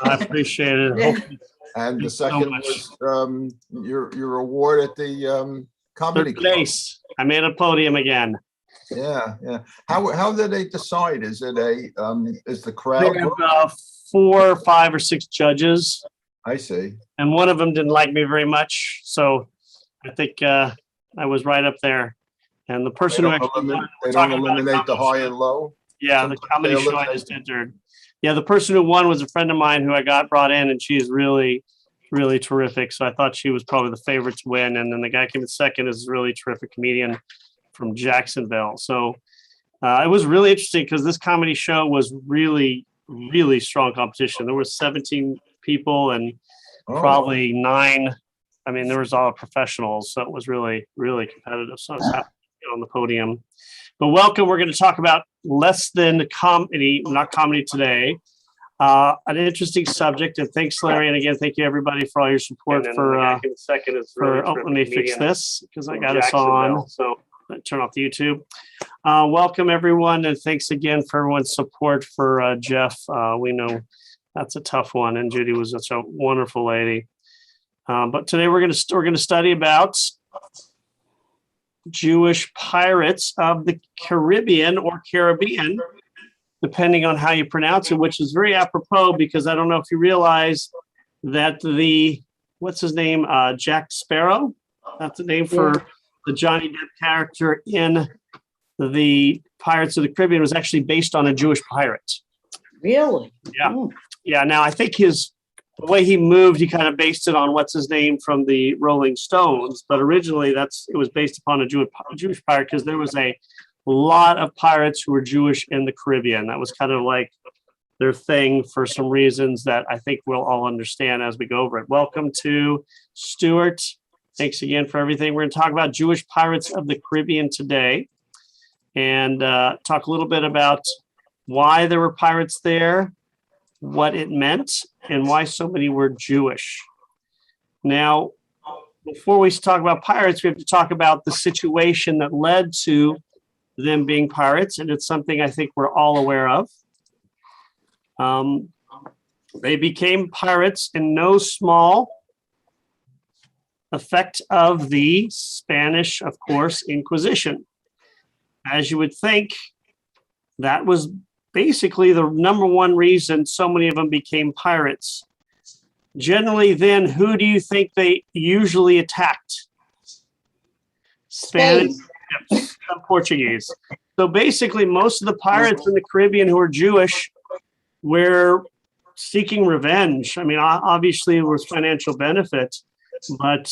I appreciate it. Hopefully, And the thanks so second much. was your award at the comedy Third club. place. I made a podium again. Yeah, yeah. How do they decide? Is it is the There crowd? are 4, 5, or 6 judges, I see. and one of them didn't like me very much. So I think I was right up there. And the person who actually won, They we're don't talking about a eliminate the comedy high show. and low. Yeah, the Sometimes comedy they show I eliminate- just entered. Yeah, the person who won was a friend of mine who I got brought in, and she's really, really terrific. So I thought she was probably the favorite to win. And then the guy came in second is a really terrific comedian from Jacksonville. So it was really interesting because this comedy show was really, really strong competition. There was 17 people and probably 9. I mean, there was all professionals. So it was really, really competitive. So I was happy to get on the podium. But welcome. We're going to talk about less than comedy, not comedy today. An interesting subject. And thanks, Larry. And again, thank you, everybody, for all your support for let me fix this because I got us on. So turn off the YouTube. Welcome, everyone. And thanks again for everyone's support for Jeff. We know that's a tough one. And Judy was such a wonderful lady. But today we're going to study about Jewish pirates of the Caribbean or Caribbean, depending on how you pronounce it, which is very apropos because I don't know if you realize that what's his name? Jack Sparrow. That's the name for the Johnny Depp character in the Pirates of the Caribbean was actually based on a Jewish pirate. Really? Yeah. Mm. Yeah. Now I think the way he moved, he kind of based it on what's his name from the Rolling Stones, but originally it was based upon a Jewish pirate because there was a lot of pirates who were Jewish in the Caribbean. That was kind of like their thing for some reasons that I think we'll all understand as we go over it. Welcome to Stuart. Thanks again for everything. We're going to talk about Jewish pirates of the Caribbean today and talk a little bit about why there were pirates there, what it meant, and why so many were Jewish. Now, before we talk about pirates, we have to talk about the situation that led to them being pirates, and it's something I think we're all aware of. They became pirates in no small effect of the Spanish, of course, Inquisition. As you would think, that was basically the number one reason so many of them became pirates. Generally, then, who do you think they usually attacked? Spanish and Portuguese. So basically, most of the pirates in the Caribbean who were Jewish were seeking revenge. I mean, obviously, it was financial benefit, but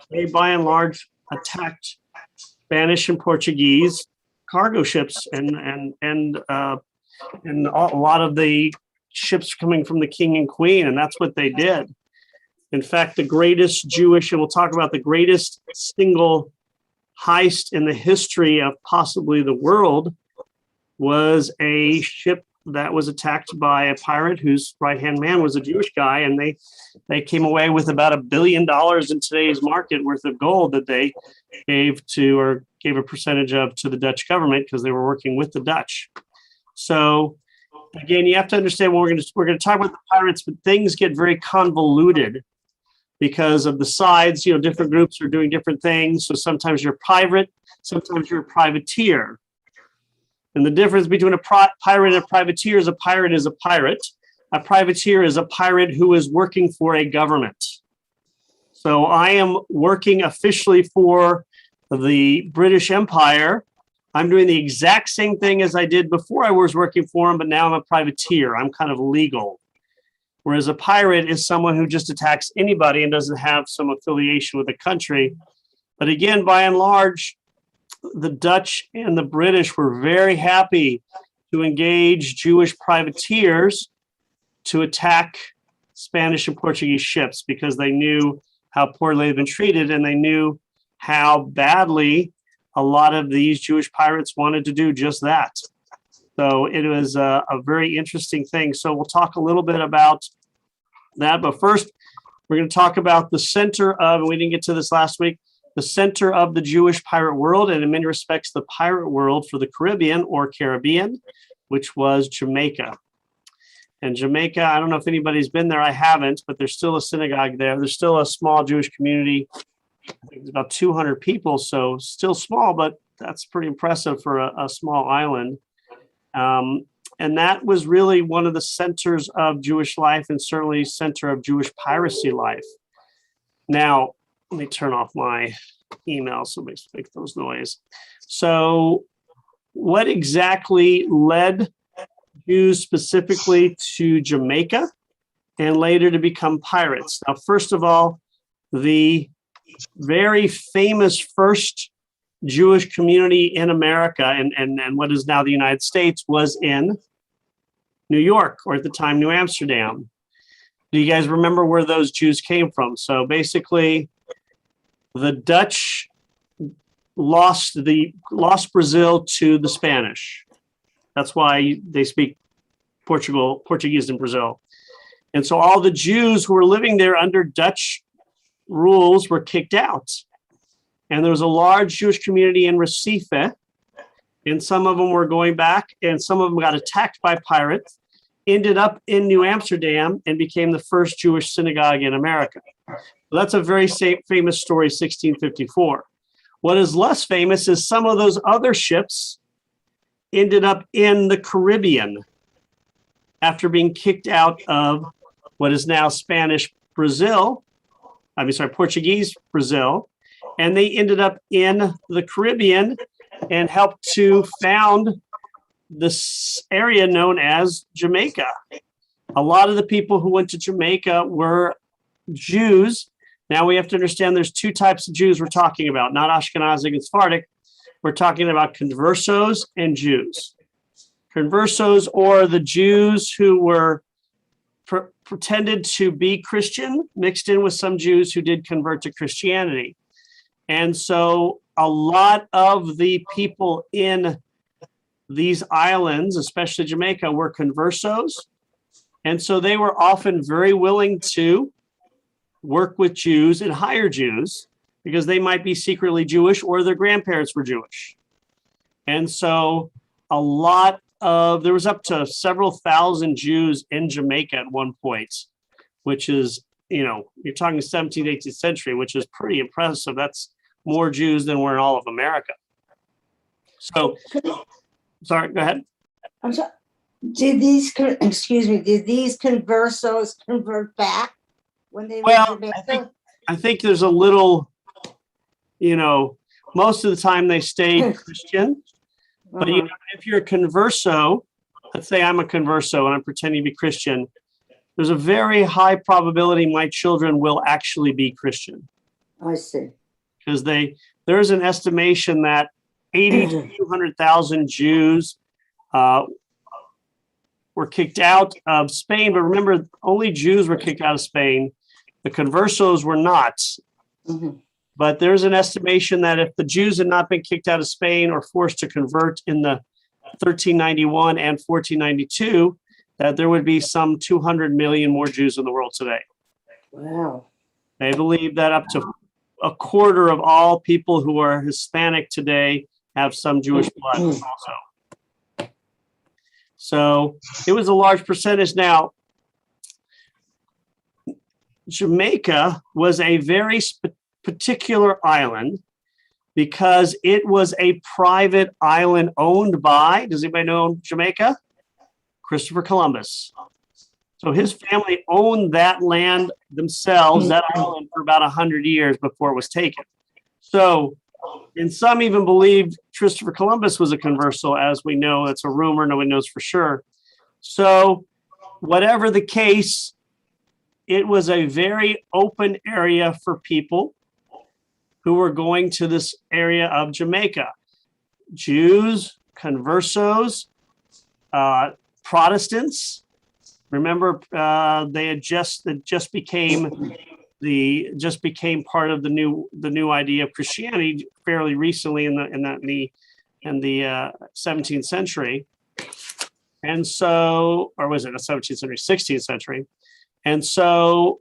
they, by and large, attacked Spanish and Portuguese cargo ships and a lot of the ships coming from the king and queen, and that's what they did. In fact, the greatest Jewish, and we'll talk about the greatest single heist in the history of possibly the world, was a ship that was attacked by a pirate whose right-hand man was a Jewish guy, and they came away with about $1 billion in today's market worth of gold that they gave a percentage of to the Dutch government because they were working with the Dutch. So again, you have to understand when we're going to talk about the pirates, but things get very convoluted because of the sides. Different groups are doing different things. So sometimes you're pirate, sometimes you're a privateer. And the difference between a pirate and a privateer is a pirate is a pirate. A privateer is a pirate who is working for a government. So I am working officially for the British Empire. I'm doing the exact same thing as I did before I was working for him, but now I'm a privateer. I'm kind of legal. Whereas a pirate is someone who just attacks anybody and doesn't have some affiliation with the country. But again, by and large, the Dutch and the British were very happy to engage Jewish privateers to attack Spanish and Portuguese ships because they knew how poorly they'd been treated, and they knew how badly a lot of these Jewish pirates wanted to do just that. So it was a very interesting thing. So we'll talk a little bit about that. But first, we're going to talk about the center of, and we didn't get to this last week, the center of the Jewish pirate world, and in many respects, the pirate world for the Caribbean or Caribbean, which was Jamaica. And Jamaica, I don't know if anybody's been there. I haven't, but there's still a synagogue there. There's still a small Jewish community. I think it's about 200 people, so still small, but that's pretty impressive for a small island. And that was really one of the centers of Jewish life, and certainly center of Jewish piracy life. Now, let me turn off my email so it makes those noise. So what exactly led Jews specifically to Jamaica and later to become pirates? Now, first of all, the very famous first Jewish community in America and what is now the United States was in New York, or at the time, New Amsterdam. Do you guys remember where those Jews came from? So basically, the Dutch lost Brazil to the Spanish. That's why they speak Portuguese in Brazil. And so all the Jews who were living there under Dutch rules were kicked out. And there was a large Jewish community in Recife, and some of them were going back, and some of them got attacked by pirates, ended up in New Amsterdam, and became the first Jewish synagogue in America. Well, that's a very famous story, 1654. What is less famous is some of those other ships ended up in the Caribbean after being kicked out of what is now Portuguese Brazil. And they ended up in the Caribbean and helped to found this area known as Jamaica. A lot of the people who went to Jamaica were Jews. Now we have to understand there's two types of Jews we're talking about, not Ashkenazic and Sephardic. We're talking about conversos and Jews. Conversos, or the Jews who were pretended to be Christian, mixed in with some Jews who did convert to Christianity. And so a lot of the people in these islands, especially Jamaica, were conversos. And so they were often very willing to work with Jews and hire Jews because they might be secretly Jewish or their grandparents were Jewish. And so there was up to several thousand Jews in Jamaica at one point, which is, you're talking 17th, 18th century, which is pretty impressive. That's more Jews than were in all of America. So, sorry, go ahead. I'm sorry. Did these conversos convert back when they were in Jamaica? I think there's a little, most of the time they stay Christian. But if you're a converso, let's say I'm a converso and I'm pretending to be Christian, there's a very high probability my children will actually be Christian. I see. Because there's an estimation that 80 to 200,000 Jews were kicked out of Spain. But remember, only Jews were kicked out of Spain. The conversos were not. Mm-hmm. But there's an estimation that if the Jews had not been kicked out of Spain or forced to convert in the 1391 and 1492, that there would be some 200 million more Jews in the world today. Wow. They believe that up to a quarter of all people who are Hispanic today have some Jewish blood also. So it was a large percentage. Now, Jamaica was a very particular island because it was a private island owned by, does anybody know Jamaica? Christopher Columbus. So his family owned that land themselves, that island, for about 100 years before it was taken. So, and some even believe Christopher Columbus was a converso. As we know, it's a rumor, nobody knows for sure. So whatever the case, it was a very open area for people who were going to this area of Jamaica. Jews, conversos, Protestants. Remember, they had just became part of the new idea of Christianity fairly recently in the 17th century, and so, or was it the 17th century, 16th century, and so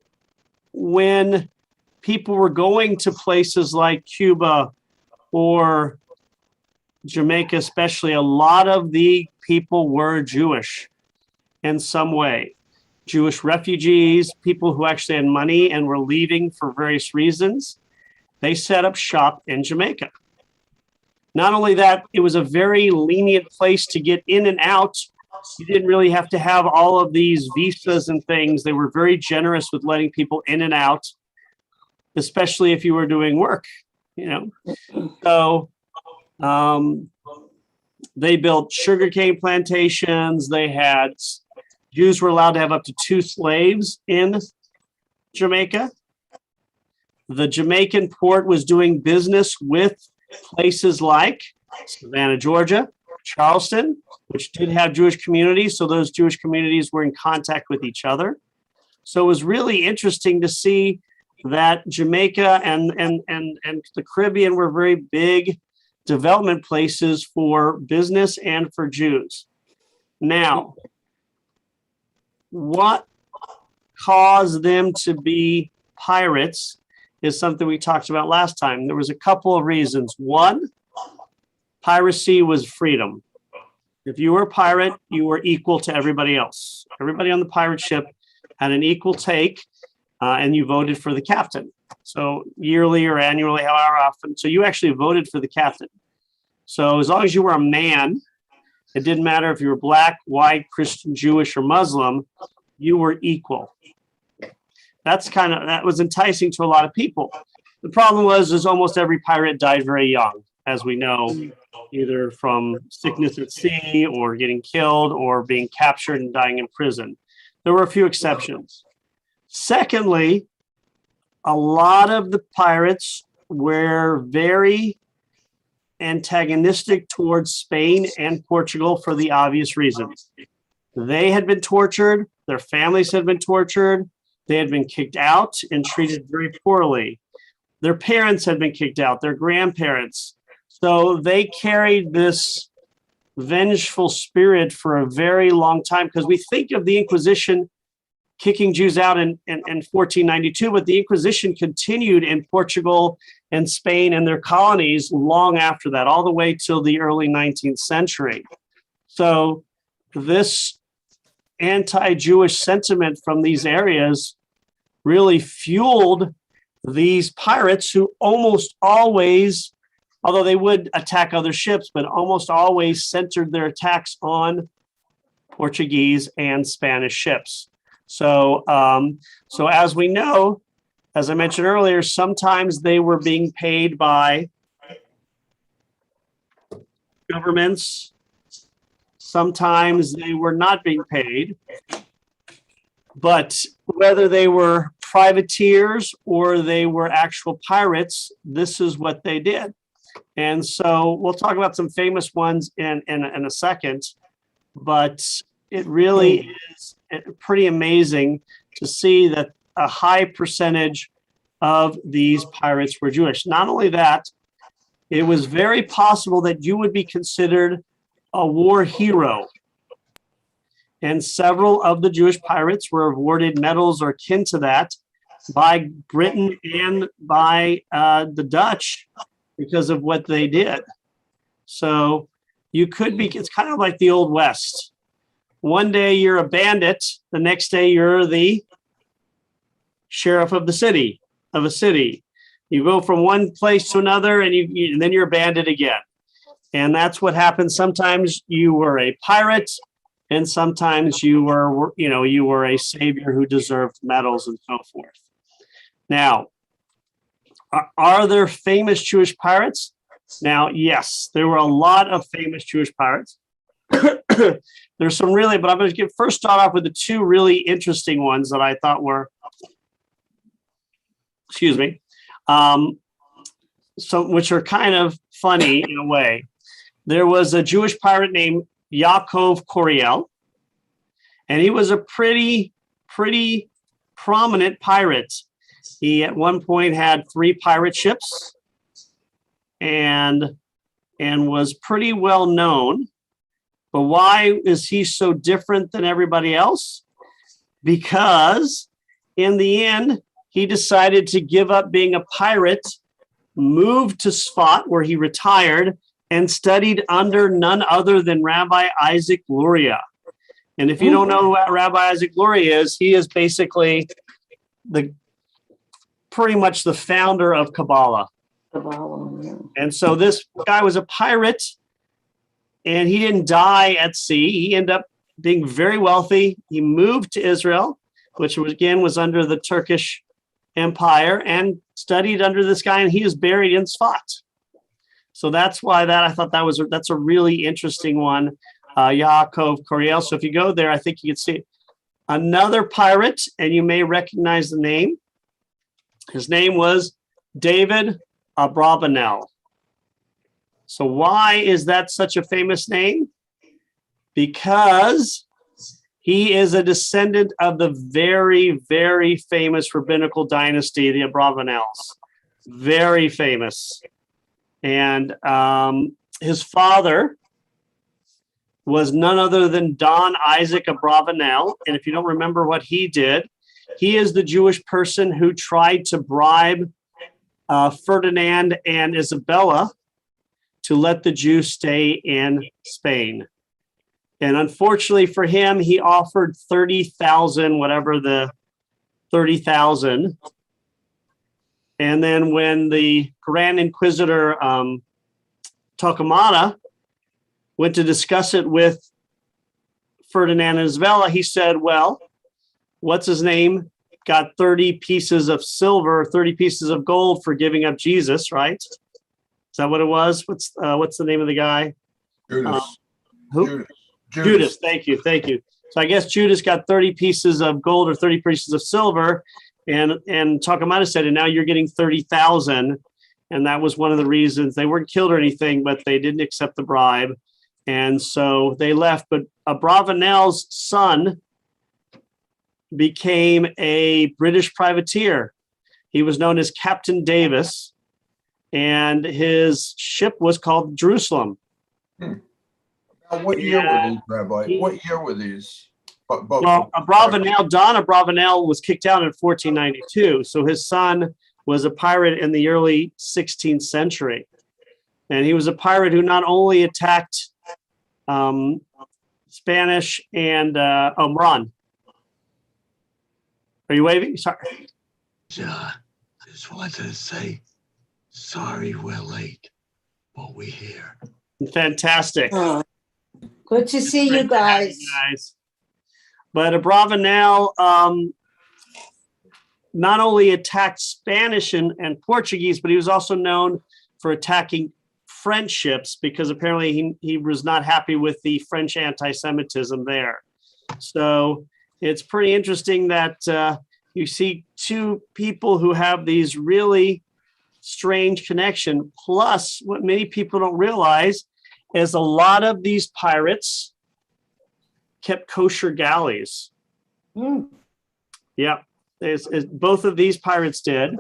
when people were going to places like Cuba or Jamaica, especially, a lot of the people were Jewish in some way. Jewish refugees, people who actually had money and were leaving for various reasons. They set up shop in Jamaica. Not only that, it was a very lenient place to get in and out. You didn't really have to have all of these visas and things. They were very generous with letting people in and out, especially if you were doing work, you know. So they built sugarcane plantations. They had, Jews were allowed to have up to 2 slaves in Jamaica. The Jamaican port was doing business with places like Savannah, Georgia, Charleston, which did have Jewish communities. So those Jewish communities were in contact with each other. So it was really interesting to see that Jamaica and the Caribbean were very big development places for business and for Jews. Now, what caused them to be pirates is something we talked about last time. There was a couple of reasons. One, piracy was freedom. If you were a pirate, you were equal to everybody else. Everybody on the pirate ship had an equal take, and you voted for the captain. So yearly or annually, however often. So you actually voted for the captain. So as long as you were a man, it didn't matter if you were black, white, Christian, Jewish, or Muslim, you were equal. That was enticing to a lot of people. The problem was almost every pirate died very young, as we know, either from sickness at sea or getting killed or being captured and dying in prison. There were a few exceptions. Secondly, a lot of the pirates were very antagonistic towards Spain and Portugal for the obvious reasons. They had been tortured, their families had been tortured, they had been kicked out and treated very poorly. Their parents had been kicked out, their grandparents. So they carried this vengeful spirit for a very long time, because we think of the Inquisition kicking Jews out in 1492, but the Inquisition continued in Portugal and Spain and their colonies long after that, all the way till the early 19th century. So this anti-Jewish sentiment from these areas really fueled these pirates, who almost always, although they would attack other ships, but almost always centered their attacks on Portuguese and Spanish ships. So as we know, as I mentioned earlier, sometimes they were being paid by governments. Sometimes they were not being paid. But whether they were privateers or they were actual pirates, this is what they did. And so we'll talk about some famous ones in a second, but it really is pretty amazing to see that a high percentage of these pirates were Jewish. Not only that, it was very possible that you would be considered a war hero. And several of the Jewish pirates were awarded medals or akin to that by Britain and by the Dutch because of what they did. So you could be, it's kind of like the Old West. One day you're a bandit, the next day you're the sheriff of a city. You go from one place to another, and then you're a bandit again. And that's what happens. Sometimes you were a pirate, and sometimes you were a savior who deserved medals and so forth. Now, are there famous Jewish pirates? Now, yes, there were a lot of famous Jewish pirates. There's some really, but I'm going to first start off with the 2 really interesting ones that I thought were, which are kind of funny in a way. There was a Jewish pirate named Yaakov Coriel, and he was a pretty prominent pirate. He at one point had 3 pirate ships and was pretty well known. But why is he so different than everybody else? Because in the end, he decided to give up being a pirate, moved to Sfat, where he retired, and studied under none other than Rabbi Isaac Luria. And if you don't know who Rabbi Isaac Lurie is, he is basically pretty much the founder of Kabbalah. And so this guy was a pirate, and he didn't die at sea. He ended up being very wealthy. He moved to Israel, which was under the Turkish Empire, and studied under this guy, and he is buried in Sfat. So that's why I thought that's a really interesting one, Yaakov Coriel. So if you go there, I think you can see another pirate, and you may recognize the name. His name was David Abravanel. So why is that such a famous name? Because he is a descendant of the very, very famous rabbinical dynasty, the Abravanels. Very famous. And his father was none other than Don Isaac Abravanel. And if you don't remember what he did, he is the Jewish person who tried to bribe Ferdinand and Isabella to let the Jews stay in Spain. And unfortunately for him, he offered 30,000, whatever the 30,000. And then when the Grand Inquisitor Torquemada went to discuss it with Ferdinand and Isabella, he said, well, what's his name? Got 30 pieces of silver, 30 pieces of gold for giving up Jesus, right? Is that what it was? What's the name of the guy? Judas. Who? Judas. Thank you. So I guess Judas got 30 pieces of gold or 30 pieces of silver, and Torquemada said, and now you're getting 30,000. And that was one of the reasons. They weren't killed or anything, but they didn't accept the bribe. And so they left. But Abravanel's son became a British privateer. He was known as Captain Davis, and his ship was called Jerusalem. Now, what year were these, Rabbi? What year were these? Well, Don Abravanel was kicked out in 1492. So his son was a pirate in the early 16th century. And he was a pirate who not only attacked Spanish and Ron. Are you waving? Sorry. I just wanted to say, sorry we're late, but we're here. Fantastic. Good to see you guys. But Abravanel not only attacked Spanish and Portuguese, but he was also known for attacking French ships because apparently he was not happy with the French anti-Semitism there. So it's pretty interesting that you see two people who have these really strange connection. Plus, what many people don't realize is a lot of these pirates kept kosher galleys. Yeah, both of these pirates did.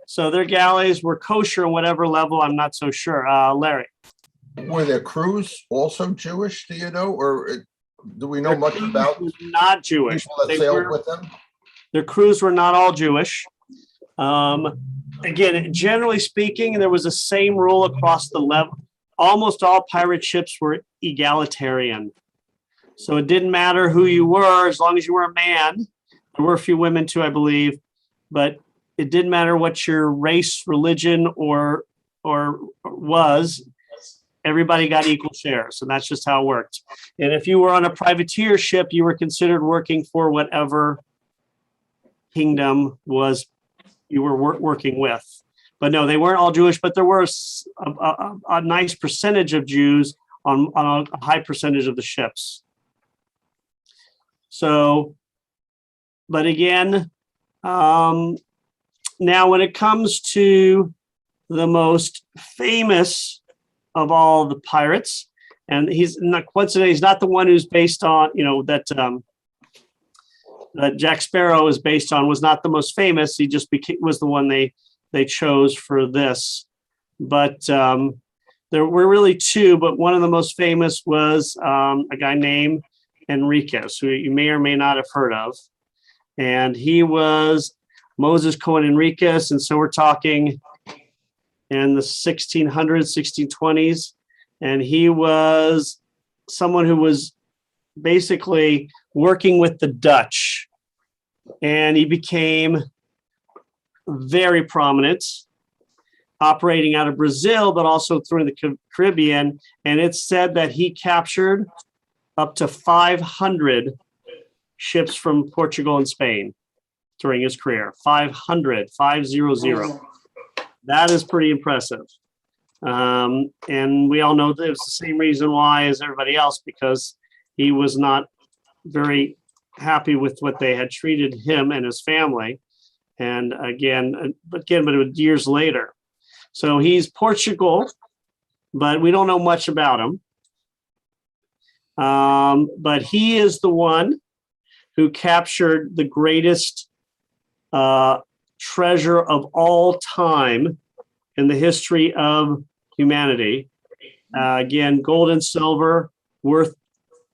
So their galleys were kosher on whatever level, I'm not so sure. Larry. Were their crews also Jewish, do you know? Or do we know much about not Jewish? People that sailed with them? Their crews were not all Jewish. Again, generally speaking, there was the same rule across the level. Almost all pirate ships were egalitarian. So it didn't matter who you were, as long as you were a man. There were a few women too, I believe, but it didn't matter what your race, religion, or was. Everybody got equal shares, and that's just how it worked. And if you were on a privateer ship, you were considered working for whatever kingdom was you were working with. But no, they weren't all Jewish, but there were a nice percentage of Jews on a high percentage of the ships. So, but again, now when it comes to the most famous of all the pirates, and he's not coincidentally, he's not the one who's based on, that Jack Sparrow is based on, was not the most famous. He just was the one they chose for this. But there were really two, but one of the most famous was a guy named Enriquez, who you may or may not have heard of. And he was Moses Cohen Enriquez. And so we're talking in the 1600s, 1620s. And he was someone who was basically working with the Dutch, and he became very prominent, operating out of Brazil, but also through the Caribbean. And it's said that he captured up to 500 ships from Portugal and Spain during his career. 500. That is pretty impressive. And we all know that it's the same reason why as everybody else, because he was not very happy with what they had treated him and his family. And but it was years later. So he's Portugal, but we don't know much about him. But he is the one who captured the greatest treasure of all time in the history of humanity. Again, gold and silver worth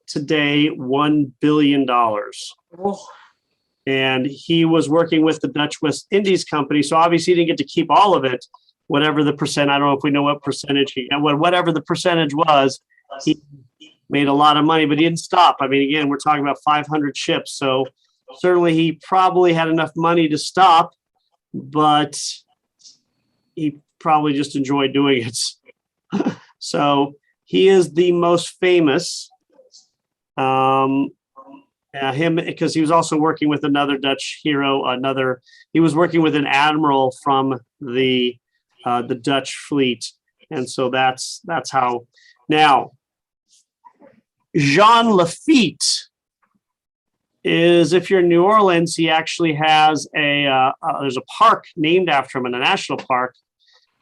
today $1 billion. And he was working with the Dutch West Indies Company. So obviously he didn't get to keep all of it, whatever the percent, I don't know if we know what percentage, whatever the percentage was, he made a lot of money, but he didn't stop. I mean, again, we're talking about 500 ships. So certainly he probably had enough money to stop, but he probably just enjoyed doing it. So he is the most famous, him, because he was also working with another Dutch hero, he was working with an admiral from the Dutch fleet. And so that's how. Now, Jean Lafitte is, if you're in New Orleans, he actually has there's a park named after him in a national park.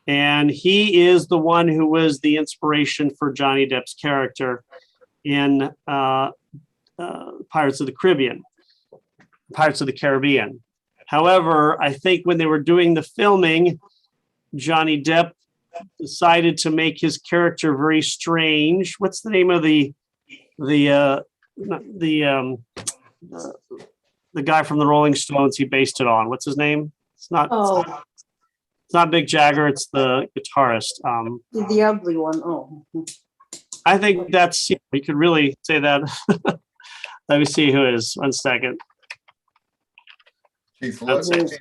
And he is the one who was the inspiration for Johnny Depp's character in Pirates of the Caribbean. However, I think when they were doing the filming, Johnny Depp decided to make his character very strange. What's the name of the guy from the Rolling Stones he based it on? What's his name? It's not Mick Jagger, it's the guitarist. The ugly one. Oh. I think that's, we could really say that. Let me see who it is. 1 second. Keith That's Richards.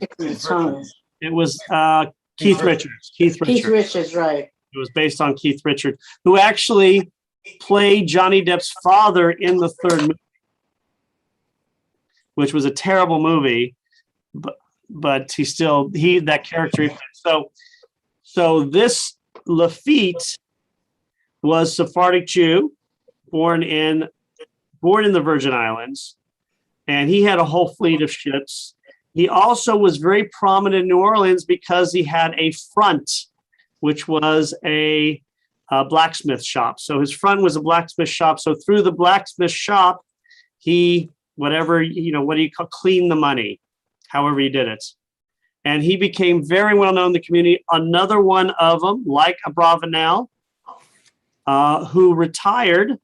It was Keith Richards. Keith Richards, right. It was based on Keith Richards, who actually played Johnny Depp's father in the third movie, which was a terrible movie, but that character. So this Lafitte was Sephardic Jew, born in the Virgin Islands, and he had a whole fleet of ships. He also was very prominent in New Orleans because he had a front, which was a blacksmith shop. So his front was a blacksmith shop. So through the blacksmith shop, he, what do you call, clean the money, however he did it. And he became very well known in the community. Another one of them, like Abravanel, who retired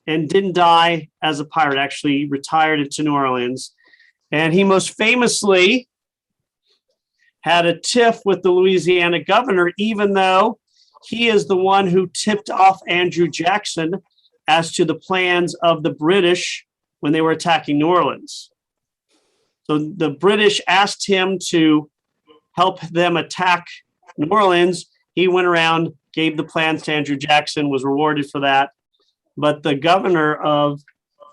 and didn't die as a pirate, actually retired into New Orleans. And he most famously had a tiff with the Louisiana governor, even though he is the one who tipped off Andrew Jackson as to the plans of the British when they were attacking New Orleans. So the British asked him to help them attack New Orleans. He went around, gave the plans to Andrew Jackson, was rewarded for that. But the governor of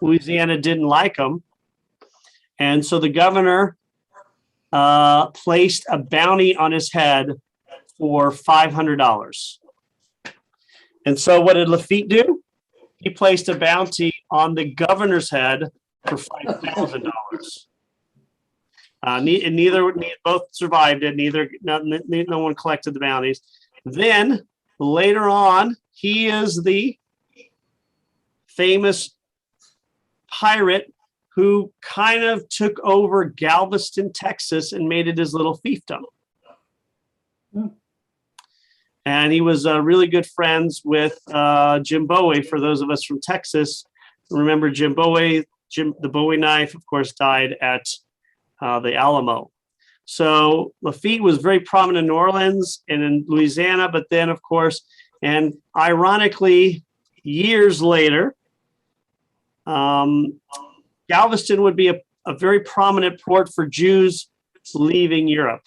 Louisiana didn't like him. And so the governor placed a bounty on his head for $500. And so what did Lafitte do? He placed a bounty on the governor's head for $5,000. Both survived it. No one collected the bounties. Then later on, he is the famous pirate who kind of took over Galveston, Texas, and made it his little fiefdom. And he was really good friends with Jim Bowie. For those of us from Texas, remember Jim Bowie. The Bowie knife, of course, died at the Alamo. So Lafitte was very prominent in New Orleans and in Louisiana, but then, of course, and ironically, years later, Galveston would be a very prominent port for Jews leaving Europe.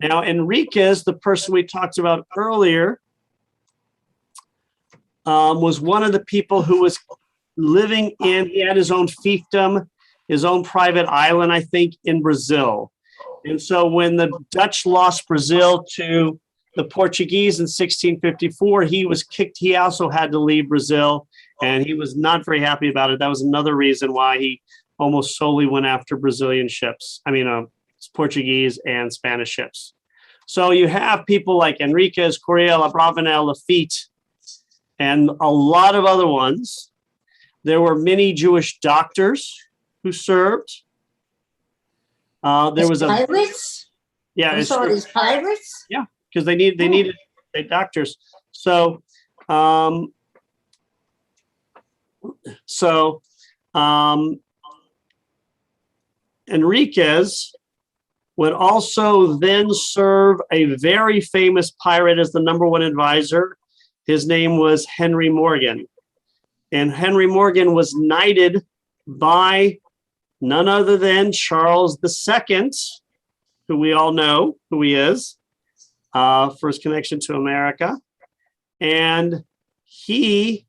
Now, Enriquez, the person we talked about earlier, was one of the people who was living he had his own fiefdom, his own private island, I think, in Brazil. And so when the Dutch lost Brazil to the Portuguese in 1654, he was kicked. He also had to leave Brazil, and he was not very happy about it. That was another reason why he almost solely went after Brazilian ships. I mean, Portuguese and Spanish ships. So you have people like Enriquez, Correal, Abravanel, Lafitte, and a lot of other ones. There were many Jewish doctors who served. There was pirates? Yeah, You saw these pirates? Yeah, because they needed doctors. So Enriquez would also then serve a very famous pirate as the #1 advisor. His name was Henry Morgan. And Henry Morgan was knighted by none other than Charles II, who we all know who he is, for his connection to America. And he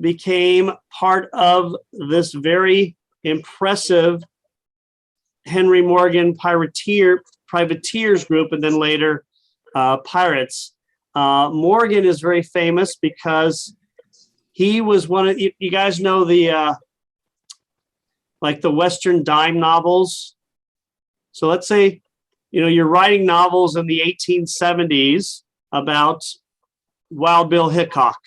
became part of this very impressive Henry Morgan privateers group, and then later pirates. Morgan is very famous because he was one of, you guys know the like the Western dime novels. So let's say, you're writing novels in the 1870s about Wild Bill Hickok.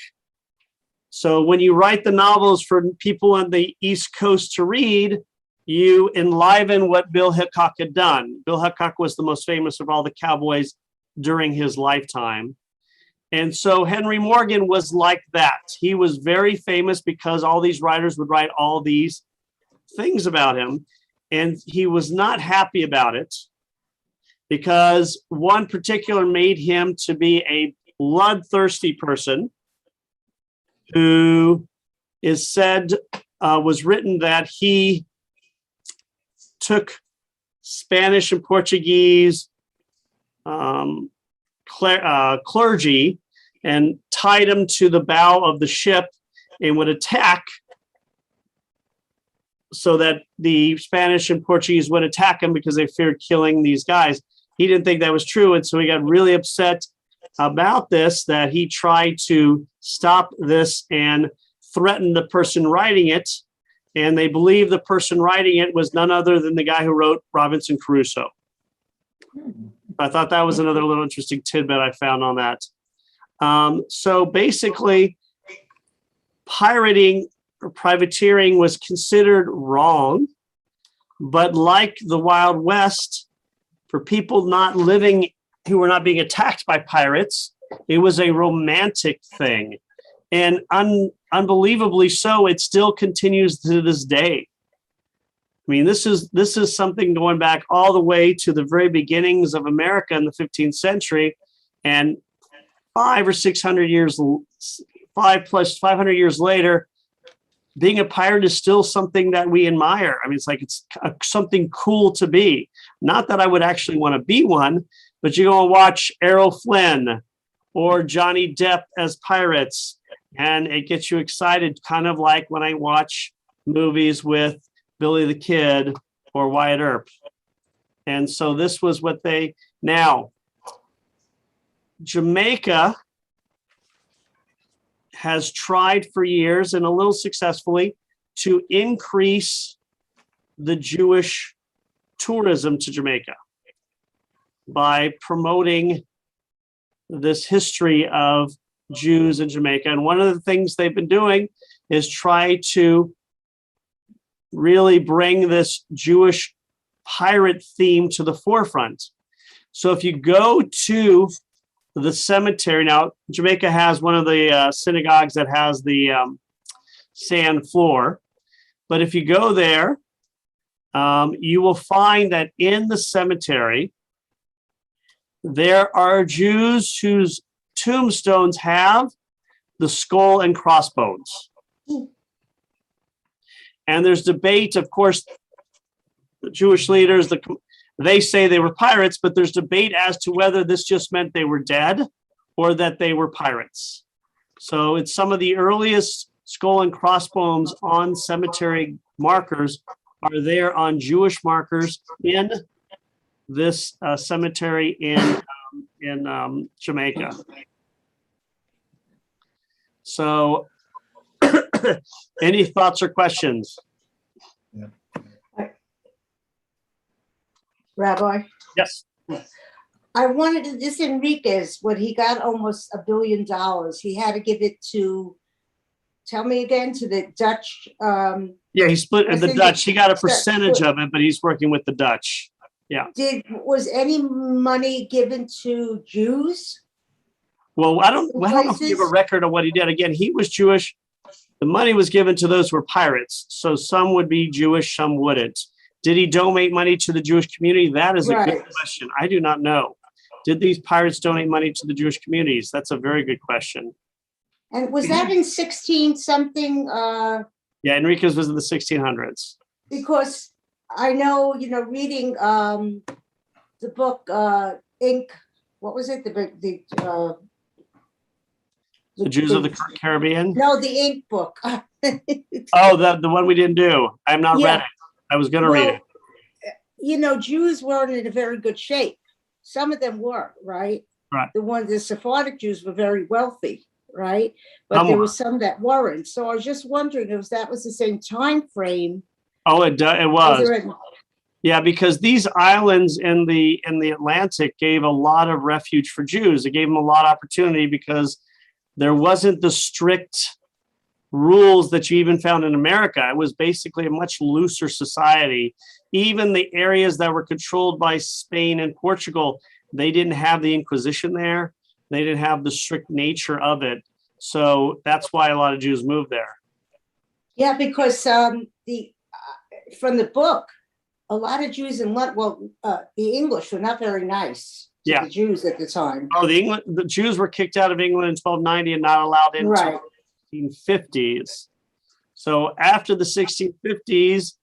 So when you write the novels for people on the East Coast to read, you enliven what Bill Hickok had done. Bill Hickok was the most famous of all the cowboys during his lifetime. And so Henry Morgan was like that. He was very famous because all these writers would write all these things about him. And he was not happy about it because one particular made him to be a bloodthirsty person who is said, was written that he took Spanish and Portuguese clergy and tied them to the bow of the ship and would attack so that the Spanish and Portuguese would attack him because they feared killing these guys. He didn't think that was true. And so he got really upset about this, that he tried to stop this and threaten the person writing it. And they believe the person writing it was none other than the guy who wrote Robinson Crusoe. I thought that was another little interesting tidbit I found on that. So basically, pirating or privateering was considered wrong, but like the Wild West, for people not living, who were not being attacked by pirates, it was a romantic thing. And unbelievably so, it still continues to this day. I mean, this is something going back all the way to the very beginnings of America in the 15th century, and 500 years later, being a pirate is still something that we admire. I mean, it's like it's something cool to be. Not that I would actually want to be one, but you go and watch Errol Flynn or Johnny Depp as pirates, and it gets you excited, kind of like when I watch movies with Billy the Kid or Wyatt Earp. And so this was what now, Jamaica has tried for years, and a little successfully, to increase the Jewish tourism to Jamaica by promoting this history of Jews in Jamaica. And one of the things they've been doing is try to really bring this Jewish pirate theme to the forefront. So if you go to the cemetery, now Jamaica has one of the synagogues that has the sand floor, but if you go there, you will find that in the cemetery, there are Jews whose tombstones have the skull and crossbones. And there's debate, of course, the Jewish leaders, they say they were pirates, but there's debate as to whether this just meant they were dead or that they were pirates. So it's some of the earliest skull and crossbones on cemetery markers are there on Jewish markers in this cemetery in Jamaica. So any thoughts or questions? Rabbi, Yes. I wanted to, this Enriquez, when he got almost $1 billion, he had to give it to, tell me again, to the Dutch. Yeah, he split I the think Dutch. He got a Dutch percentage split. of it, but he's working with the Dutch. Was any money given to Jews? Well, I don't know if we have a Places? record of what he did. Again, he was Jewish. The money was given to those who were pirates. So some would be Jewish, some wouldn't. Did he donate money to the Jewish community? That is a good Right. question. I do not know. Did these pirates donate money to the Jewish communities? That's a very good question. And was that in 16 something? Yeah, Enriquez was in the 1600s. Because I know, reading the book Ink, what was it? The Jews of the Caribbean? No, the Ink book. Oh, the one we didn't do. I've not read it. I was going to read it. Jews weren't in a very good shape. Some of them were, right? Right. The Sephardic Jews were very wealthy, right? But there were some that weren't. So I was just wondering if that was the same time frame. Oh, it was. Yeah, because these islands in the Atlantic gave a lot of refuge for Jews. It gave them a lot of opportunity because there wasn't the strict rules that you even found in America. It was basically a much looser society. Even the areas that were controlled by Spain and Portugal, they didn't have the Inquisition there. They didn't have the strict nature of it. So that's why a lot of Jews moved there. Yeah, because from the book, a lot of Jews in London, the English were not very nice to the Jews at the time. Oh, the Jews were kicked out of England in 1290 and not allowed into Right. 1650s. So after the 1650s,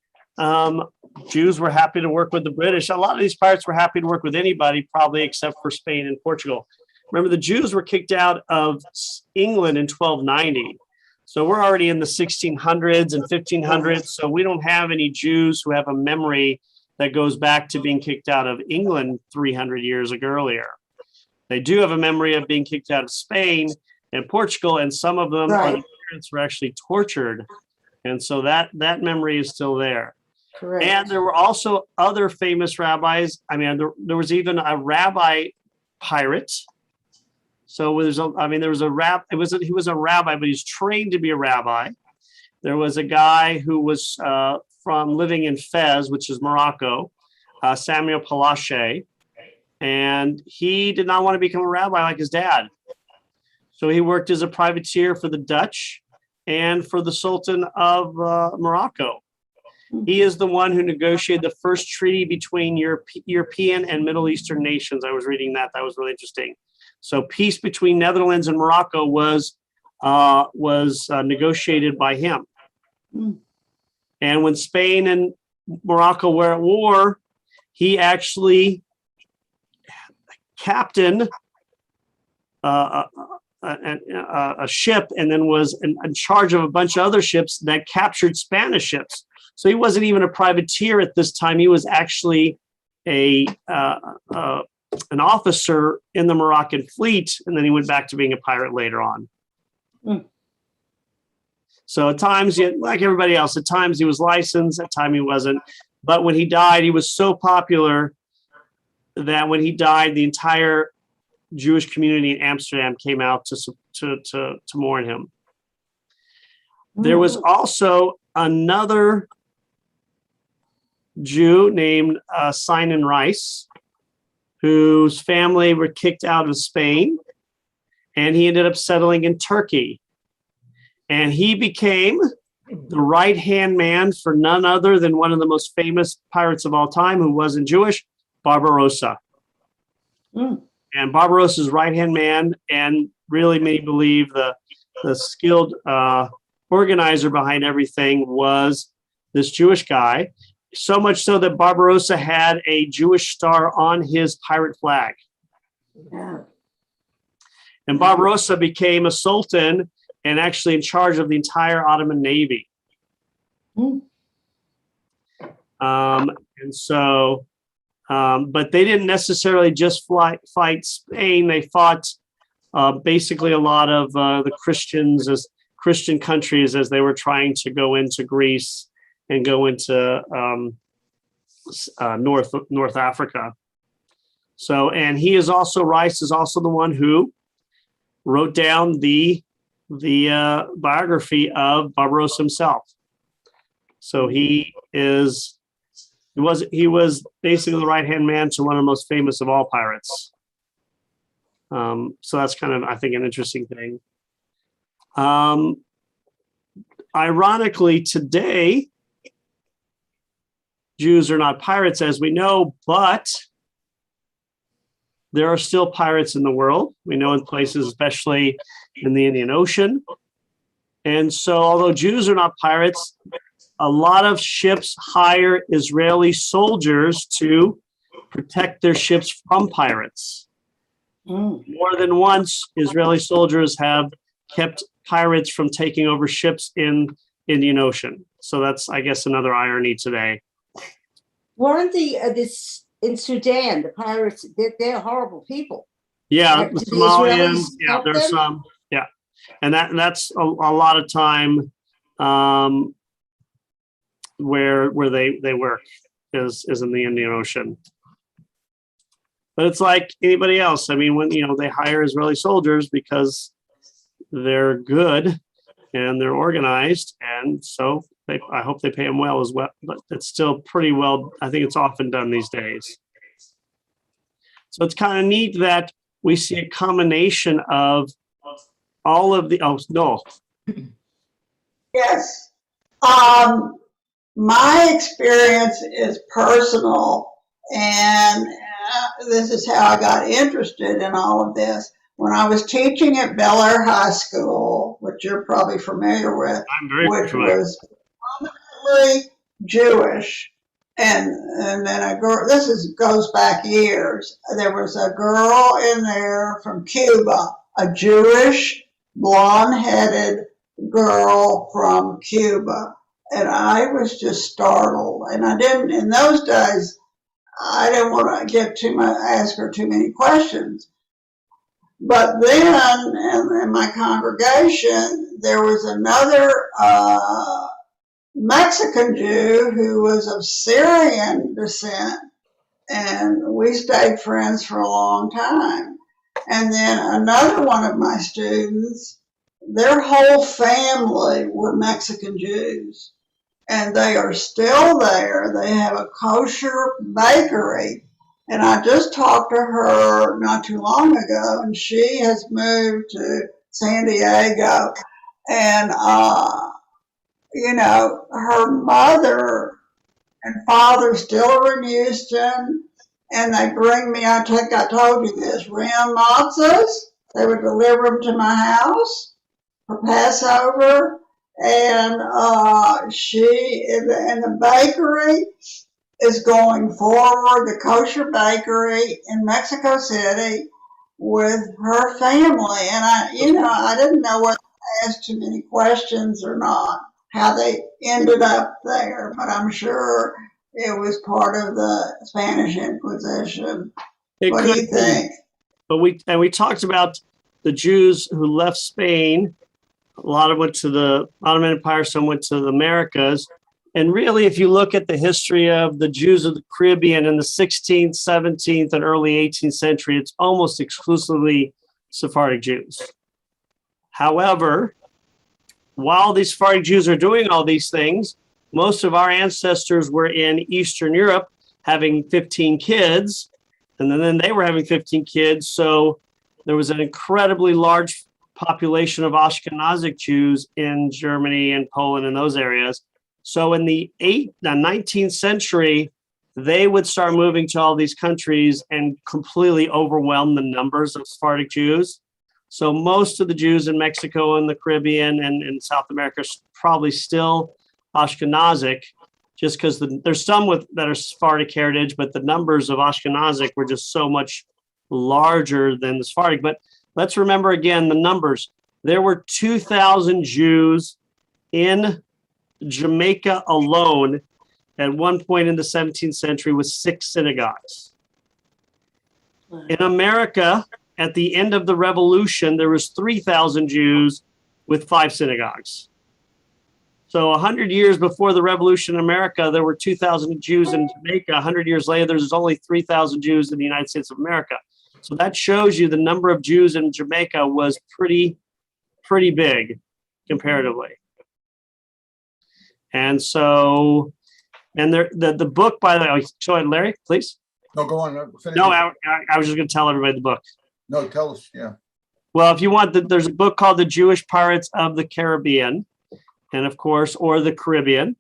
Jews were happy to work with the British. A lot of these pirates were happy to work with anybody, probably except for Spain and Portugal. Remember, the Jews were kicked out of England in 1290. So we're already in the 1600s and 1500s. So we don't have any Jews who have a memory that goes back to being kicked out of England 300 years earlier. They do have a memory of being kicked out of Spain and Portugal, and some of them, the parents were actually tortured. And so that memory is still there. Correct. And there were also other famous rabbis. I mean, there was even a rabbi pirate. So he was a rabbi, but he's trained to be a rabbi. There was a guy who was from living in Fez, which is Morocco, Samuel Palache, and he did not want to become a rabbi like his dad. So he worked as a privateer for the Dutch and for the Sultan of Morocco. He is the one who negotiated the first treaty between European and Middle Eastern nations. I was reading that. That was really interesting. So peace between Netherlands and Morocco was negotiated by him. And when Spain and Morocco were at war, he actually captained a ship and then was in charge of a bunch of other ships that captured Spanish ships. So he wasn't even a privateer at this time. He was actually an officer in the Moroccan fleet, and then he went back to being a pirate later on. So at times, like everybody else, at times he was licensed, at times he wasn't. But when he died, he was so popular that when he died, the entire Jewish community in Amsterdam came out to mourn him. There was also another Jew named Sinan Rice, whose family were kicked out of Spain, and he ended up settling in Turkey. And he became the right-hand man for none other than one of the most famous pirates of all time, who wasn't Jewish, Barbarossa. And Barbarossa's right-hand man, and really many believe the skilled organizer behind everything was this Jewish guy. So much so that Barbarossa had a Jewish star on his pirate flag. Yeah. And Barbarossa became a sultan and actually in charge of the entire Ottoman Navy. Hmm. And so, but they didn't necessarily just fight Spain. They fought basically a lot of the Christians as Christian countries as they were trying to go into Greece and go into North Africa. So, and he is also, Rice is also the one who wrote down the biography of Barbarossa himself. So he was basically the right-hand man to one of the most famous of all pirates. So that's kind of, I think, an interesting thing. Ironically, today, Jews are not pirates, as we know, but there are still pirates in the world. We know in places, especially in the Indian Ocean. And so, although Jews are not pirates, a lot of ships hire Israeli soldiers to protect their ships from pirates. More than once, Israeli soldiers have kept pirates from taking over ships in Indian Ocean. So that's, I guess, another irony today. Weren't this in Sudan, the pirates, they're horrible people. Yeah, Did the the Somalians, Israelis yeah, help there's them? some, yeah. And that's a lot of time where they work is in the Indian Ocean. But it's like anybody else. I mean, when they hire Israeli soldiers because they're good and they're organized, and so I hope they pay them well as well. But it's still pretty well. I think it's often done these days. So it's kind of neat that we see a combination of all of the. Oh no. Yes. My experience is personal, and this is how I got interested in all of this. When I was teaching at Bel Air High School, which you're probably familiar with, I'm very which familiar. was prominently Jewish, and then a girl. Goes back years. There was a girl in there from Cuba, a Jewish blonde-headed girl from Cuba. And I was just startled. And I didn't, in those days, I didn't want to ask her too many questions. But then in my congregation, there was another Mexican Jew who was of Syrian descent. And we stayed friends for a long time. And then another one of my students, their whole family were Mexican Jews. And they are still there. They have a kosher bakery. And I just talked to her not too long ago, and she has moved to San Diego. And, her mother and father still are in Houston. And they bring me, I think I told you this, round matzahs. They would deliver them to my house for Passover. And the bakery is going forward, the kosher bakery in Mexico City with her family. And I didn't know whether to ask too many questions or not, how they ended up there, but I'm sure it was part of the Spanish Inquisition. What do you think? But we talked about the Jews who left Spain. A lot of went to the Ottoman Empire, some went to the Americas. And really, if you look at the history of the Jews of the Caribbean in the 16th, 17th, and early 18th century, it's almost exclusively Sephardic Jews. However, while these Sephardic Jews are doing all these things, most of our ancestors were in Eastern Europe having 15 kids, and then they were having 15 kids. So there was an incredibly large population of Ashkenazic Jews in Germany and Poland and those areas. So in the 19th century, they would start moving to all these countries and completely overwhelm the numbers of Sephardic Jews. So most of the Jews in Mexico and the Caribbean and South America are probably still Ashkenazic, just because there's some that are Sephardic heritage, but the numbers of Ashkenazic were just so much larger than the Sephardic. But let's remember again the numbers. There were 2,000 Jews in Jamaica alone at one point in the 17th century with 6 synagogues. In America, at the end of the Revolution, there was 3,000 Jews with 5 synagogues. So 100 years before the Revolution in America, there were 2,000 Jews in Jamaica. 100 years later, there's only 3,000 Jews in the United States of America. So that shows you the number of Jews in Jamaica was pretty big comparatively. And so, and the book, by the way, show it, Larry, please. No, go on. Finish No, it. I was just going to tell everybody the book. No, tell us. Yeah. Well, if you want, there's a book called The Jewish Pirates of the Caribbean, and of course, or the Caribbean,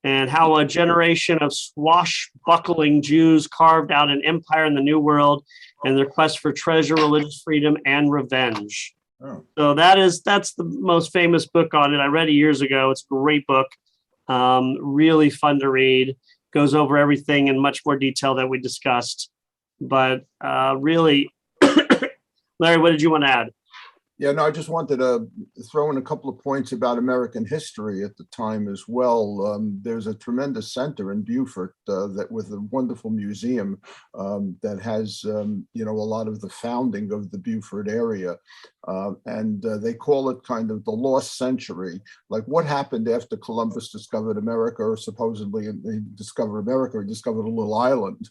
and how a generation of swashbuckling Jews carved out an empire in the New World and their quest for treasure, religious freedom, and revenge. Oh. So that's the most famous book on it. I read it years ago. It's a great book. Really fun to read. Goes over everything in much more detail that we discussed. But really, Larry, what did you want to add? Yeah, no, I just wanted to throw in a couple of points about American history at the time as well. There's a tremendous center in Beaufort that with a wonderful museum that has, a lot of the founding of the Beaufort area. And they call it kind of the lost century, like what happened after Columbus discovered America, or supposedly he discovered America, he discovered a little island,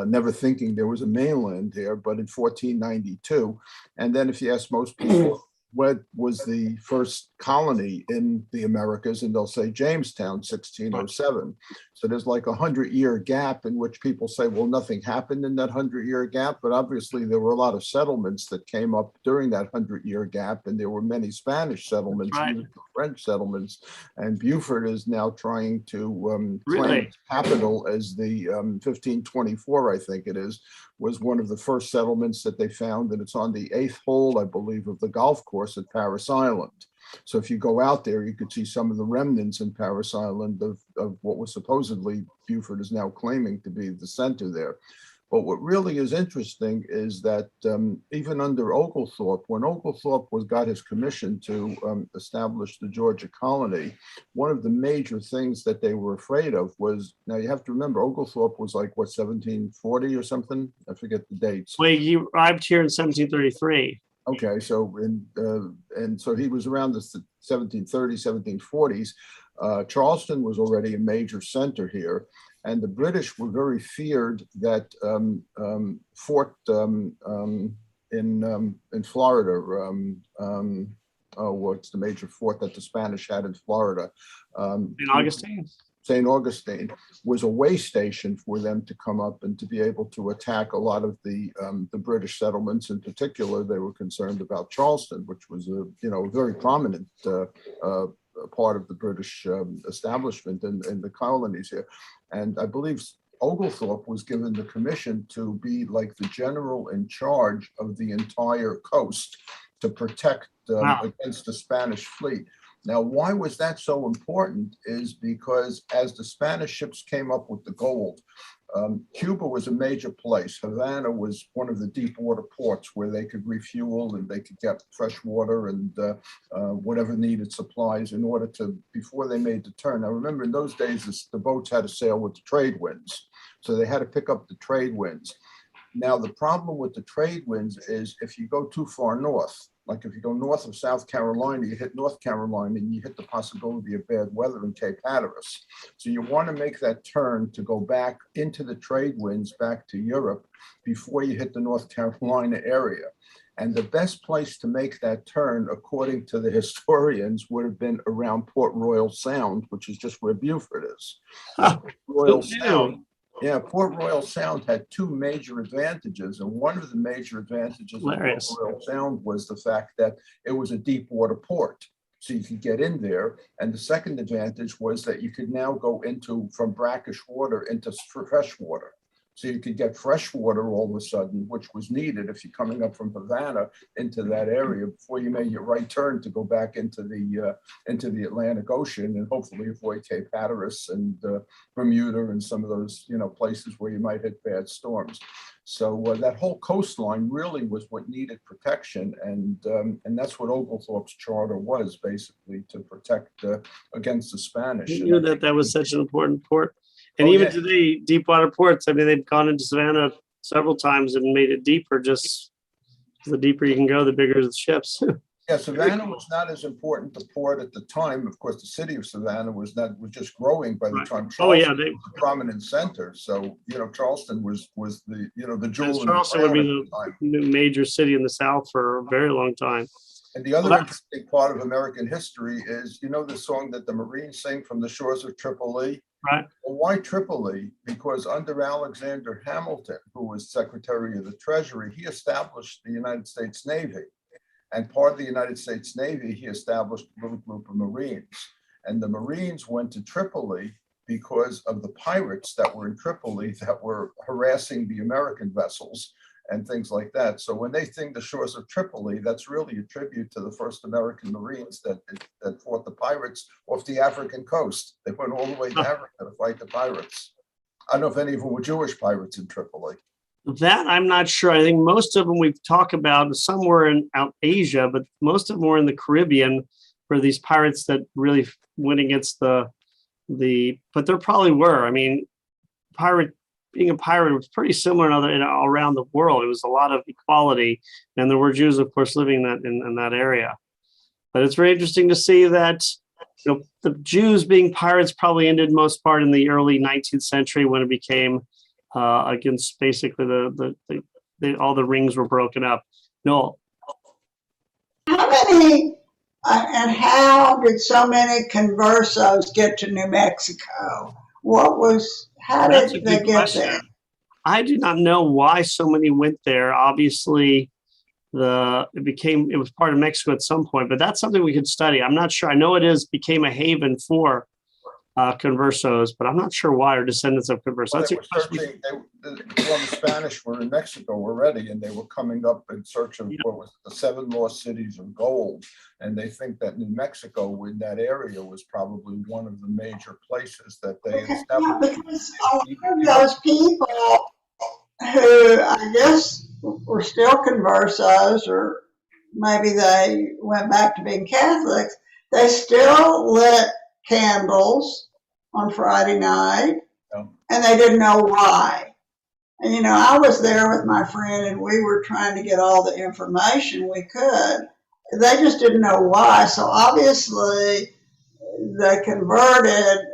never thinking there was a mainland here, but in 1492. And then if you ask most people, what was the first colony in the Americas, and they'll say Jamestown, 1607. So there's like 100-year gap in which people say, well, nothing happened in that 100-year gap, but obviously there were a lot of settlements that came up during that 100-year gap, and there were many Spanish settlements, Right. even French settlements, and Beaufort is now trying to Really? claim its capital as the 1524, I think it is, was one of the first settlements that they found, and it's on the 8th hole, I believe, of the golf course at Paris Island. So if you go out there, you could see some of the remnants in Paris Island of what was supposedly Beaufort is now claiming to be the center there. But what really is interesting is that even under Oglethorpe, when Oglethorpe got his commission to establish the Georgia colony, one of the major things that they were afraid of was, now you have to remember, Oglethorpe was like, what, 1740 or something? I forget the dates. Well, you arrived here in 1733. Okay, so and so he was around the 1730s, 1740s. Charleston was already a major center here, and the British were very feared that Fort in Florida. What's the major fort that the Spanish had in Florida? In Augustine. St. Augustine was a way station for them to come up and to be able to attack a lot of the British settlements. In particular, they were concerned about Charleston, which was a very prominent part of the British establishment in the colonies here. And I believe Oglethorpe was given the commission to be like the general in charge of the entire coast to protect against the Spanish fleet. Now, why was that so important is because as the Spanish ships came up with the gold, Cuba was a major place. Havana was one of the deep water ports where they could refuel and they could get fresh water and whatever needed supplies in order to, before they made the turn. Now, remember, in those days, the boats had to sail with the trade winds. So they had to pick up the trade winds. Now, the problem with the trade winds is if you go too far north, like if you go north of South Carolina, you hit North Carolina and you hit the possibility of bad weather in Cape Hatteras. So you want to make that turn to go back into the trade winds back to Europe before you hit the North Carolina area. And the best place to make that turn, according to the historians, would have been around Port Royal Sound, which is just where Beaufort is. Royal Sound. Yeah, Port Royal Sound had two major advantages, and one of the major advantages of Port Royal Sound was the fact that it was a deep water port, so you could get in there. And the second advantage was that you could now go from brackish water into fresh water. So you could get fresh water all of a sudden, which was needed if you're coming up from Havana into that area before you made your right turn to go back into the Atlantic Ocean and hopefully avoid Cape Hatteras and Bermuda and some of those places where you might hit bad storms. So that whole coastline really was what needed protection, and that's what Oglethorpe's charter was, basically, to protect against the Spanish. I knew that was such an important port. And even today, deep water ports, I mean, they've gone into Savannah several times and made it deeper. Just the deeper you can go, the bigger the ships. Yeah, Savannah was not as important a port at the time. Of course, the city of Savannah was just growing by the time Charleston was a prominent center. So, Charleston was the, the jewel. Charleston would be the major city in the South for a very long time. And the other interesting part of American history is, the song that the Marines sing, From the Shores of Tripoli. Right. Well, why Tripoli? Because under Alexander Hamilton, who was Secretary of the Treasury, he established the United States Navy. And part of the United States Navy, he established a little group of Marines. And the Marines went to Tripoli because of the pirates that were in Tripoli that were harassing the American vessels and things like that. So when they sing The Shores of Tripoli, that's really a tribute to the first American Marines that fought the pirates off the African coast. They went all the way to Africa to fight the pirates. I don't know if any of them were Jewish pirates in Tripoli. That I'm not sure. I think most of them we've talked about, some were in out Asia, but most of them were in the Caribbean, where these pirates that really went against but there probably were. I mean, being a pirate was pretty similar around the world. It was a lot of equality, and there were Jews, of course, living in that area. But it's very interesting to see that the Jews being pirates probably ended most part in the early 19th century when it became against basically all the rings were broken up. No. How many and how did so many conversos get to New Mexico? How did they get there? I do not know why so many went there. Obviously, it was part of Mexico at some point, but that's something we could study. I'm not sure. I know became a haven for conversos, but I'm not sure why, or descendants of conversos. The Spanish were in Mexico already, and they were coming up in search of what was the 7 lost cities of gold. And they think that New Mexico, in that area, was probably one of the major places that they established. Yeah, because a lot of those people who I guess were still conversos, or maybe they went back to being Catholics, they still lit candles on Friday night, and they didn't know why. And I was there with my friend, and we were trying to get all the information we could. They just didn't know why. So obviously they converted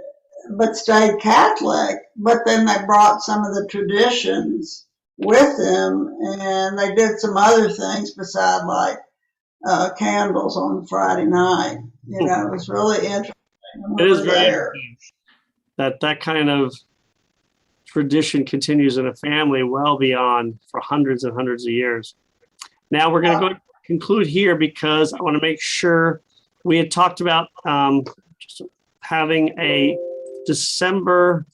but stayed Catholic, but then they brought some of the traditions with them, and they did some other things beside like candles on Friday night. It was really interesting. It is very interesting that kind of tradition continues in a family well beyond for hundreds and hundreds of years. Now we're going to go conclude here because I want to make sure we had talked about having a December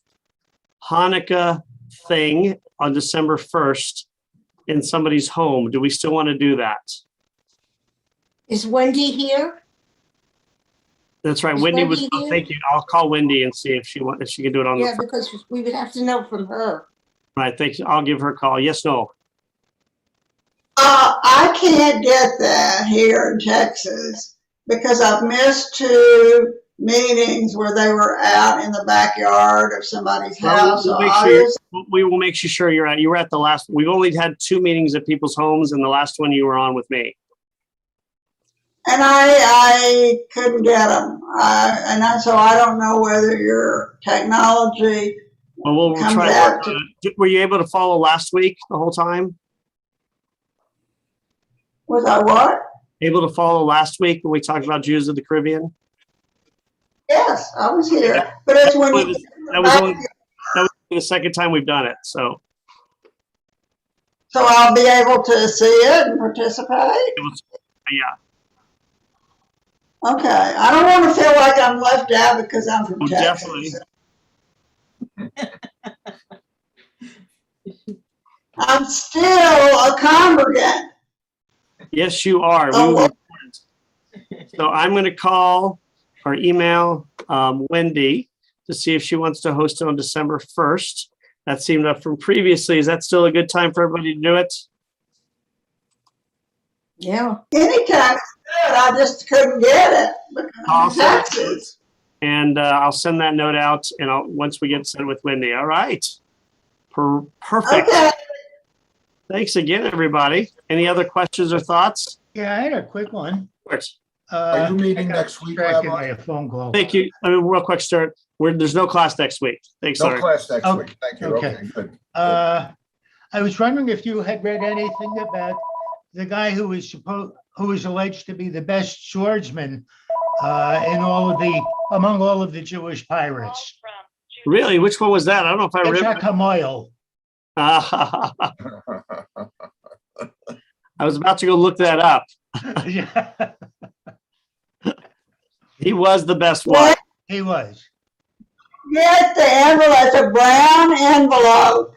Hanukkah thing on December 1st in somebody's home. Do we still want to do that? Is Wendy here? That's right. Wendy was. Thank you. I'll call Wendy and see if she can do it on. Yeah, because we would have to know from her. Right. Thank you. I'll give her a call. Yes. No. I can't get that here in Texas because I've missed 2 meetings where they were out in the backyard of somebody's house. We will make sure you're at. You were at the last. We've only had 2 meetings at people's homes, and the last one you were on with me. And I couldn't get them. So I don't know whether your technology we'll comes try out. Were you able to follow last week the whole time? Was I what? Able to follow last week when we talked about Jews of the Caribbean? Yes, I was here. Yeah. But it's when that was the second time we've done it. So I'll be able to see it and participate? Yeah. Okay, I don't want to feel like I'm left out because I'm from Texas. Definitely. I'm still a congregant. Yes, you are. Oh, We well. So I'm going to call or email Wendy to see if she wants to host it on December 1st. That seemed up from previously. Is that still a good time for everybody to do it? Yeah. Anytime is good. I just couldn't get it because I'll of send that taxes. And I'll send that note out and once we get set with Wendy. All right. Perfect. Okay. Thanks again, everybody. Any other questions or thoughts? Yeah, I had a quick one. Of course. Are you meeting I got next week, distracted Rabbi? by a phone call. Thank you. I mean, real quick, start. There's no class next week. Thanks, No Larry. class next Okay. week. Thank you. Okay. Okay, good. I was wondering if you had read anything about the guy who was alleged to be the best swordsman among all of the Jewish pirates. Really? Which one was that? I don't know if I read. Jack Hamoil. I was about to go look that up. Yeah, He was the best one. What? he was. Get the envelope. It's a brown envelope.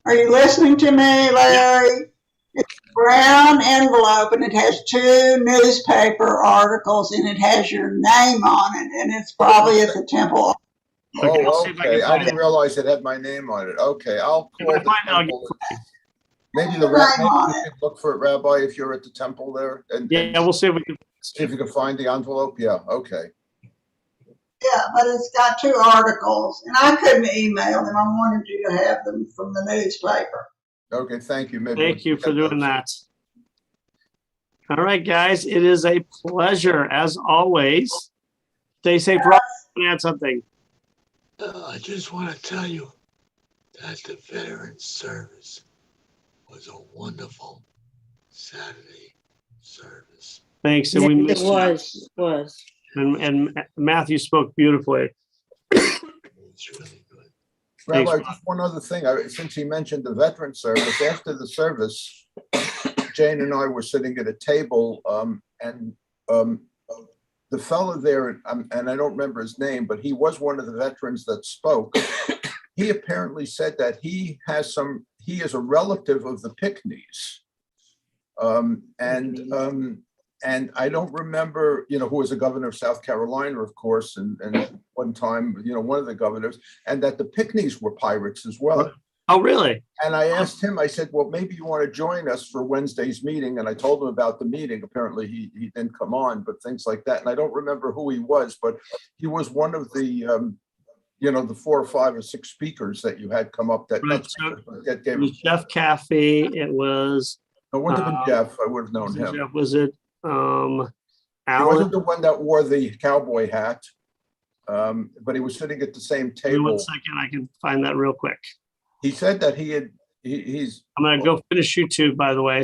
Are you listening to me, Larry? It's a brown envelope and it has 2 newspaper articles and it has your name on it and it's probably at the temple. Okay, I'll Oh, see if I okay. can I find didn't it. realize it had my name on it. Okay, I'll If call I the find it, I'll temple. get it. Maybe Name on you it. can look for it, Rabbi, if you're at the temple there and Yeah, we'll see if we can. see if you can find the envelope. Yeah, okay. Yeah, but it's got 2 articles and I couldn't email them. I wanted you to have them from the newspaper. Okay, thank you. Maybe Thank you we'll for get doing those. that. All right, guys, it is a pleasure as always. Stay safe. Rob, add something. I just want to tell you that the veteran service was a wonderful Saturday service. Thanks, and we It missed you. was. And Matthew spoke beautifully. It was really good. Rabbi, Thanks, just one other thing. Since he mentioned the veteran service, after the service, Jane and I were sitting at a table, and the fellow there, and I don't remember his name, but he was one of the veterans that spoke. He apparently said that he is a relative of the Pickneys. And I don't remember, who was a governor of South Carolina, of course, and one time, one of the governors, and that the Pickneys were pirates as well. Oh, really? And I asked him, I said, well, maybe you want to join us for Wednesday's meeting. And I told him about the meeting. Apparently he didn't come on, but things like that. And I don't remember who he was, but he was one of the, the 4 or 5 or 6 speakers that you had come up that, Right, that It gave was Jeff Caffey. It was. it wouldn't have been Jeff. I would have known him. Jeff, was it He Alan? wasn't the one that wore the cowboy hat, but he was sitting at the same Give me table. 1 second. I can find that real quick. He said that he's I'm going to go finish YouTube, by the way.